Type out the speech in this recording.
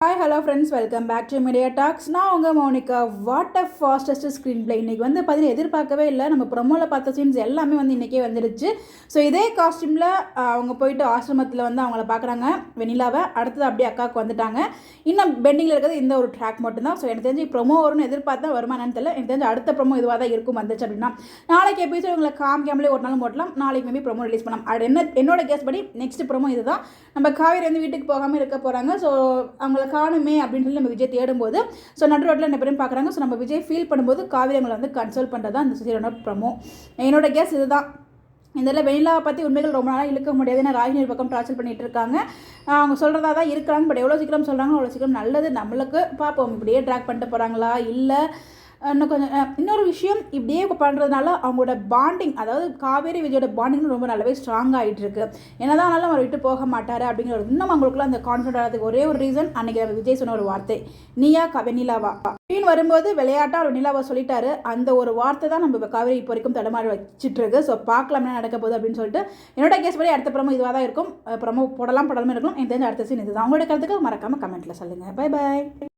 Hi hello friends, welcome back to media talks. நான் உங்கள் Monika. What a fastest screen play. இன்றைக்கி வந்து பார்த்தீங்கன்னா எதிர்பார்க்கவே இல்லை. நம்ம ப்ரொமோவில் பார்த்த சீன்ஸ் எல்லாமே வந்து இன்றைக்கே வந்துடுச்சு. ஸோ இதே காஸ்டியூமில் அவங்க போயிட்டு ஆசிரமத்தில் வந்து அவங்கள பார்க்குறாங்க, வெண்ணிலாவை. அடுத்தது அப்படியே அக்காவுக்கு வந்துட்டாங்க. இன்னும் பெண்டிங்கில் இருக்கிறது இந்த ஒரு ட்ராக் மட்டும்தான். ஸோ எனக்கு தெரிஞ்சு ப்ரொமோ வரும்னு எதிர்பார்த்தா வருமா என்னன்னு தெரியல. எனக்கு தெரிஞ்சு அடுத்த ப்ரொமோ இதுவாக தான் இருக்கும் வந்துச்சு அப்படின்னா. நாளைக்கு எபிசோட் உங்களை காமிக்காமலே ஒரு நாள் போட்டலாம். நாளைக்கு மேபி ப்ரொமோ ரிலீஸ் பண்ணலாம். அது என்னோட கேஸ் படி நெக்ஸ்ட் ப்ரொமோ இதுதான். நம்ம காவேரி வந்து வீட்டுக்கு போகாமல் இருக்க போகிறாங்க. ஸோ அவங்கள காணுமே அப்படின்னு சொல்லி நம்ம விஜய் தேடும்போது ஸோ நடு ரோட்டில் என்ன பேரும் பார்க்குறாங்க. ஸோ நம்ம விஜய் ஃபீல் பண்ணும்போது காவிரி அவங்களை வந்து கன்சோல் பண்ணுறது தான் அந்த சீரோட ப்ரமோ. என்னோட கேஸ் இதுதான். இதில் வெண்ணிலாவை பற்றி உண்மைகள் ரொம்ப நாளாக இழுக்க முடியாது. ஏன்னா ராகினி பக்கம் டார்ச்சர் பண்ணிகிட்டு இருக்காங்க. அவங்க சொல்கிறதா தான் இருக்கிறாங்க. பட் எவ்வளோ சீக்கிரம் சொல்கிறாங்க அவ்வளோ சீக்கிரம் நல்லது. நம்மளுக்கு பார்ப்போம் இப்படியே ட்ராக் பண்ணிட்டு போகிறாங்களா இல்லை இன்னும் கொஞ்சம். இன்னொரு விஷயம், இப்படியே பண்ணுறதுனால அவங்களோட பாண்டிங், அதாவது காவேரி விஜயோட பாண்டிங் ரொம்ப நல்லாவே ஸ்ட்ராங் ஆகிட்டு இருக்கு. என்னதான் ஆனாலும் அவர் விட்டு போக மாட்டார் அப்படிங்கிறது இன்னும் அவங்களுக்குள்ள அந்த கான்ஃபிடென்ட் ஆகிறதுக்கு ஒரே ஒரு ரீசன் அன்றைக்கி விஜய் சொன்ன ஒரு வார்த்தை, நீயா வெண்ணிலாவா அப்படின்னு வரும்போது விளையாட்டாக அவர் வெண்ணிலாவா சொல்லிட்டாரு. அந்த ஒரு வார்த்தை தான் நம்ம காவேரி இப்போ வரைக்கும் தடமாறி வச்சுட்டு இருக்கு. ஸோ பார்க்கலாம் என்ன நடக்க போகுது அப்படின்னு சொல்லிட்டு என்னோட கேஸ் படி அடுத்த ப்ரமோ இதுவாக தான் இருக்கும். ப்ரமோ போடலாமே இருக்கும். எனக்கு தெரிஞ்ச அடுத்த சீன் இதுதான். அவங்களோட கருத்துக்கு மறக்காமல் கமெண்ட்டில் சொல்லுங்கள். Bye bye.